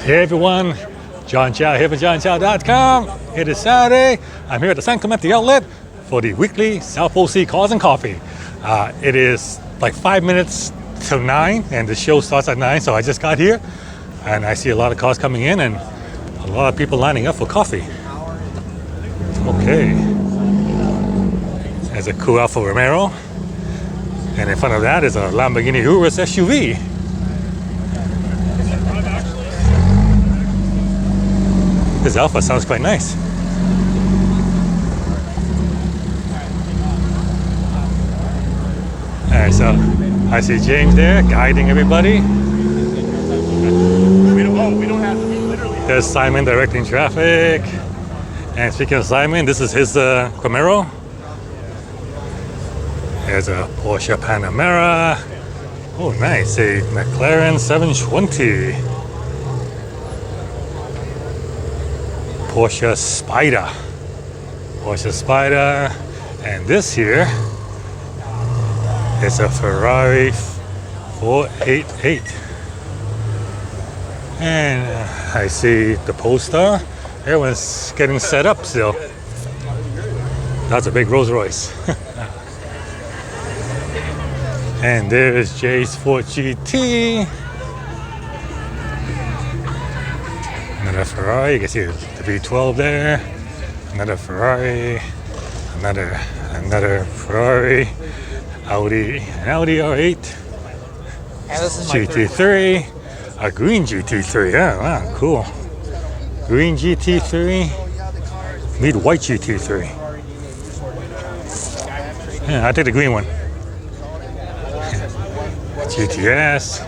Hey everyone, John Chow here from johnchow.com. It is Saturday. I'm here at the San Clemente outlet for the weekly South OC Cars and Coffee. It is like 5 minutes till 9 and the show starts at 9, so I just got here and I see a lot of cars coming in and a lot of people lining up for coffee. Okay. There's a cool Alfa Romero, and in front of that is a Lamborghini Urus SUV. This Alfa sounds quite nice. Alright, so I see James there guiding everybody. We don't have to literally. There's Simon directing traffic. And speaking of Simon, this is his Camaro. There's a Porsche Panamera. Oh, nice. A McLaren 720. Porsche Spider. And this here is a Ferrari 488. And I see the Polestar. Everyone's getting set up still. That's a big Rolls Royce. And there is Jay's Ford GT. Another Ferrari, you can see the V12 there. Another Ferrari, another Ferrari, Audi R8, GT3, a green GT3. Oh, wow, cool. Green GT3, meet white GT3. Yeah, I'll take the green one. GTS,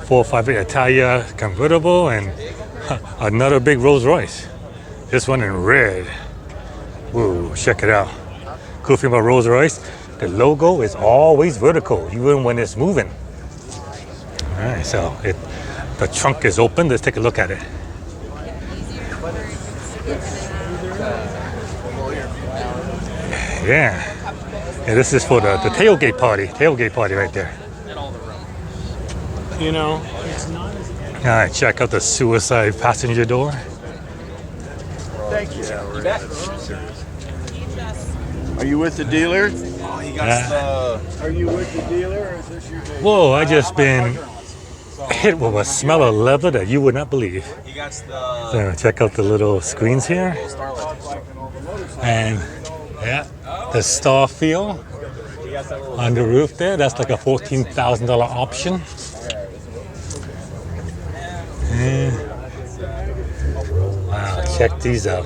458 Italia convertible, and another big Rolls Royce. This one in red. Whoa, check it out. Cool thing about Rolls Royce, the logo is always vertical, even when it's moving. All right, so the trunk is open. Let's take a look at it. Yeah, this is for the tailgate party right there. You know. All right, check out the suicide passenger door. Thank you. Are you with the dealer? Oh, he got Are you with the dealer, or is this your baby? Whoa, I just been hit with a smell of leather that you would not believe. He got So check out the little screens here. And yeah, the star feel on the roof there. That's like a $14,000 option. And, wow, check these out.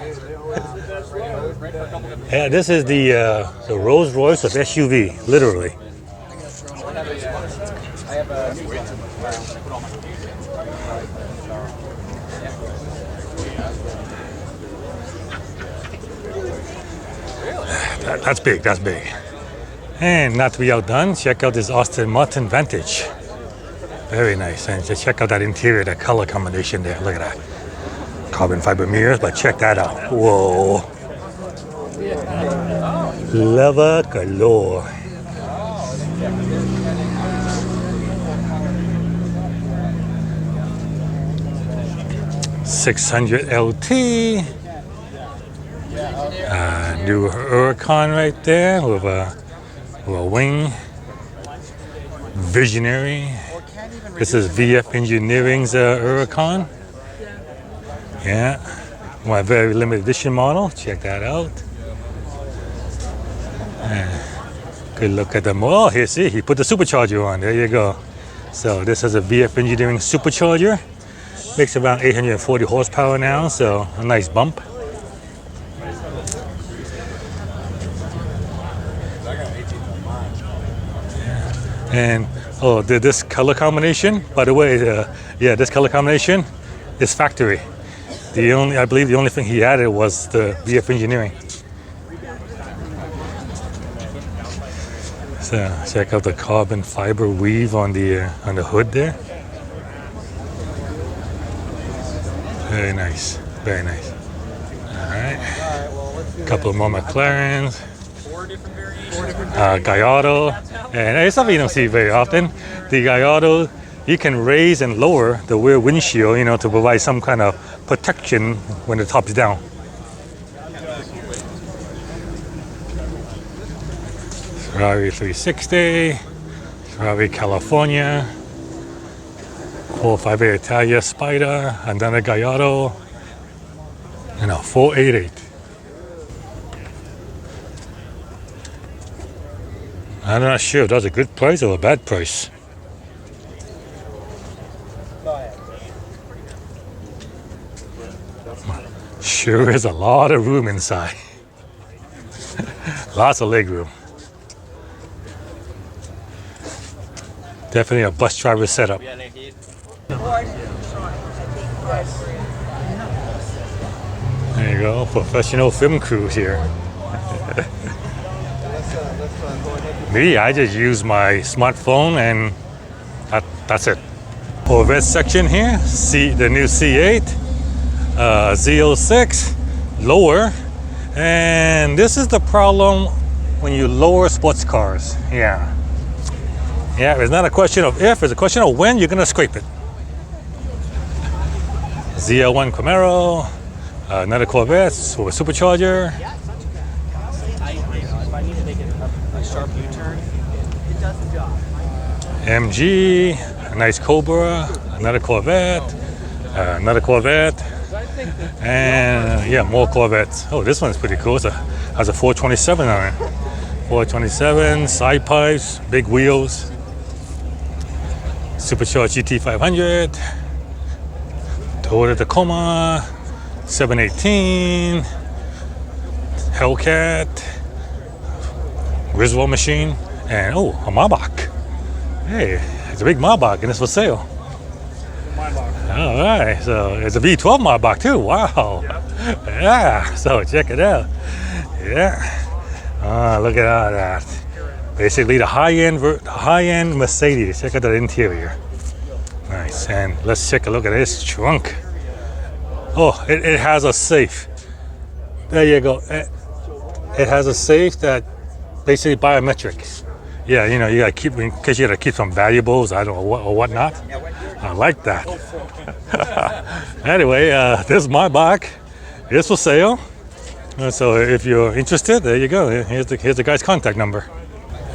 Yeah, this is the Rolls Royce of SUV, literally. That's big. And not to be outdone, check out this Aston Martin Vantage. Very nice. And just check out that interior, that color combination there. Look at that. Carbon fiber mirrors, but check that out. Whoa. Leather galore. .600 LT. New Huracan right there with a wing. Visionary. This is VF Engineering's Huracan. Yeah, my very limited edition model. Check that out. Good look at the model. Here, see, he put the supercharger on. There you go. So this is a VF Engineering supercharger. Makes around 840 horsepower now, so a nice bump. And this color combination, by the way, this color combination is factory. I believe the only thing he added was the VF Engineering. So check out the carbon fiber weave on the hood there. Very nice. All right. A couple more McLarens. Gallardo, and it's something you don't see very often. The Gallardo you can raise and lower the rear windshield, you know, to provide some kind of protection when the top's down. Ferrari 360, Ferrari California, 458 Italia Spider, another Gallardo, and a 488. I'm not sure if that's a good price or a bad price. Sure is a lot of room inside. Lots of leg room. Definitely a bus driver setup. There you go, professional film crews here. Me, I just use my smartphone and that's it. Corvette section here, the new C8, Z06, lower. And this is the problem when you lower sports cars. Yeah, it's not a question of if, it's a question of when you're gonna scrape it. ZL1 Camaro, another Corvette with a supercharger. Sharp U-turn, it does the job. MG, a nice Cobra, another Corvette, and yeah, more Corvettes. Oh, this one's pretty cool. It has a 427 on it. 427, side pipes, big wheels, supercharged GT500, Toyota Tacoma, 718, Hellcat, Griswold machine, and oh, a Maybach. Hey, it's a big Maybach and it's for sale. All right, so it's a V12 Maybach too. Wow. Yeah, so check it out. Yeah. Look at all that. Basically the high-end Mercedes. Check out the interior. Nice, and let's take a look at this trunk. Oh, it has a safe. There you go. It has a safe that basically biometrics. Yeah, you know, you gotta keep, in case you gotta keep some valuables, I don't know, or whatnot. I like that. Anyway, this is my bike. It's for sale. So if you're interested, there you go. Here's the guy's contact number.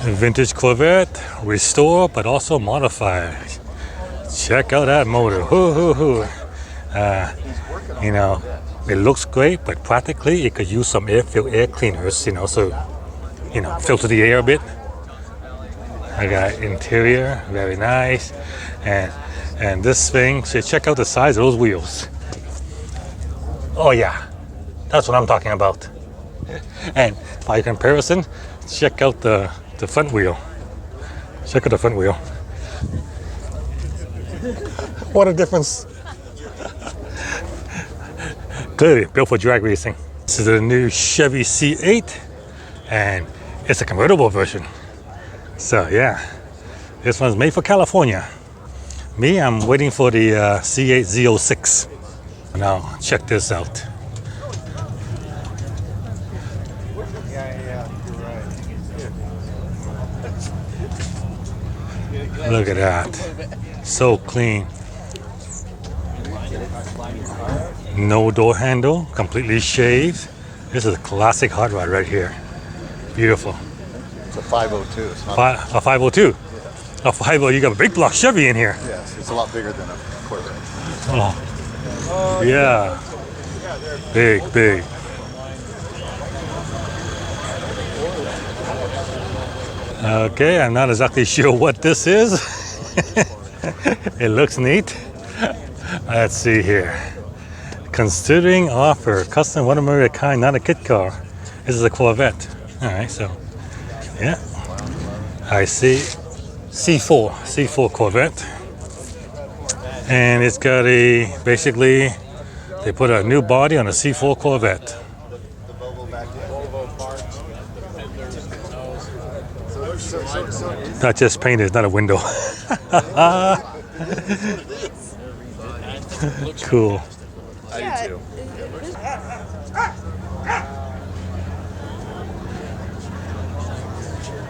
A vintage Corvette, restore, but also modify. Check out that motor. You know, it looks great, but practically it could use some air cleaners, you know, so, you know, filter the air a bit. I got interior, very nice, and this thing. So check out the size of those wheels. Oh yeah, that's what I'm talking about. And by comparison, check out the front wheel. Check out the front wheel. What a difference! Clearly built for drag racing. This is a new Chevy C8, and it's a convertible version. So yeah, this one's made for California. Me, I'm waiting for the C8 Z06. Now check this out. Look at that, so clean. No door handle, completely shaved. This is a classic hot rod right here. Beautiful. It's a 502. It's not a 502. Yeah. A 50. You got a big block Chevy in here. Yes, it's a lot bigger than a Corvette. Oh, yeah. Big. Okay, I'm not exactly sure what this is. It looks neat. Let's see here. Considering offer, custom one of a kind, not a kit car. This is a Corvette. All right, so yeah, I see C4 Corvette, and it's got basically they put a new body on a C4 Corvette. Not just painted, it's not a window. Cool. I do too.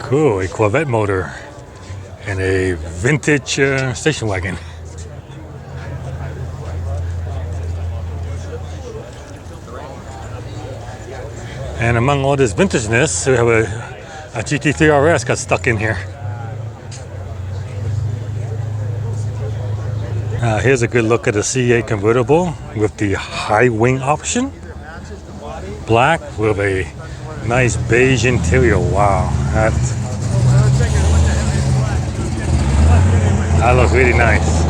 Cool, a Corvette motor. and a vintage station wagon. And among all this vintageness, we have a GT3 RS got stuck in here. Here's a good look at the C8 convertible with the high wing option. Black with a nice beige interior. Wow, that looks really nice.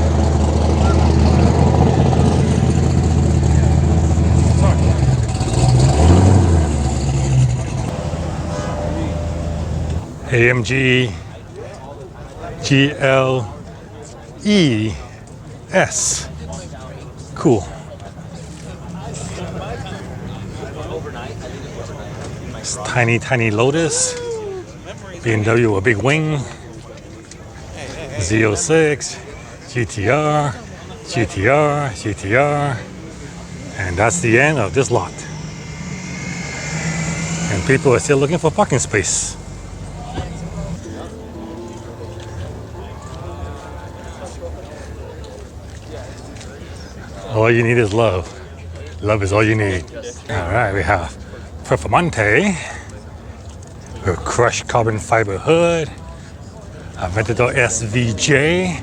AMG GLES. Cool. It's tiny Lotus. BMW, a big wing. Z06, GTR, GTR. And that's the end of this lot. And people are still looking for parking space. All you need is love. Love is all you need. All right, we have Performante with crushed carbon fiber hood, a Aventador SVJ,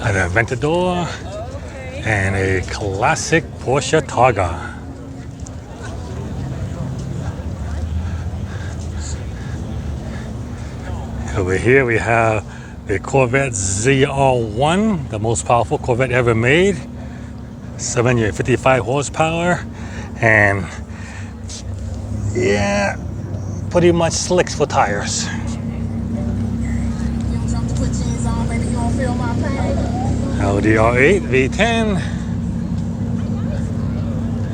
an Aventador, and a classic Porsche Targa. Over here we have the Corvette ZR1, the most powerful Corvette ever made. 755 horsepower, and yeah, pretty much slicks for tires. Audi R8 V10.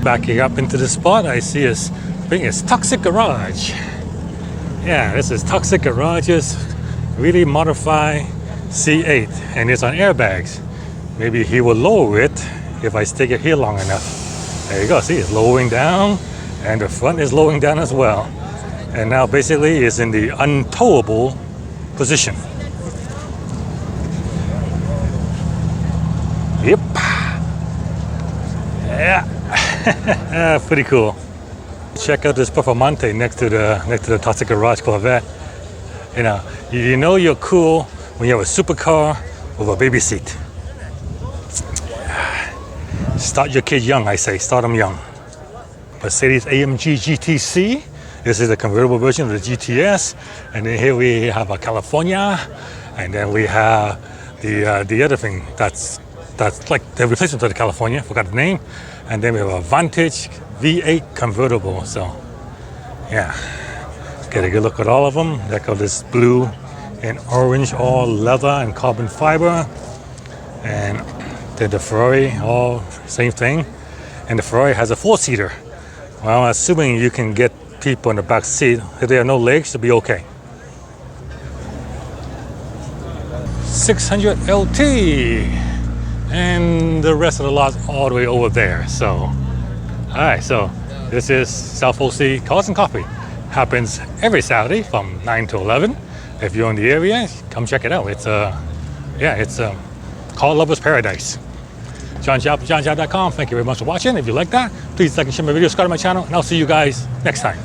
Backing up into the spot, I see it's Toxic Garage. Yeah, this is Toxic Garage's really modified C8, and it's on airbags. Maybe he will lower it if I stick it here long enough. There you go, see, it's lowering down, and the front is lowering down as well. And now basically it's in the untowable position. Yep. Yeah. Pretty cool. Check out this Performante next to the Toxic Garage Corvette. You know you're cool when you have a supercar with a baby seat. Start your kids young, I say. Start them young. Mercedes AMG GTC. This is the convertible version of the GTS. And then here we have a California. And then we have the other thing that's like the replacement of the California. Forgot the name. And then we have a Vantage V8 convertible. So, yeah. Get a good look at all of them. Check out this blue and orange, all leather and carbon fiber. And then the Ferrari, all same thing. And the Ferrari has a 4-seater. Well, assuming you can get people in the back seat, if they have no legs, it'll be okay. 600 LT. And the rest of the lot's all the way over there. So, all right, so this is South OC Cars and Coffee. Happens every Saturday from 9 to 11. If you're in the area, come check it out. It's a car lover's paradise. JohnJap.com. Thank you very much for watching. If you like that, please like and share my video, subscribe to my channel, and I'll see you guys next time.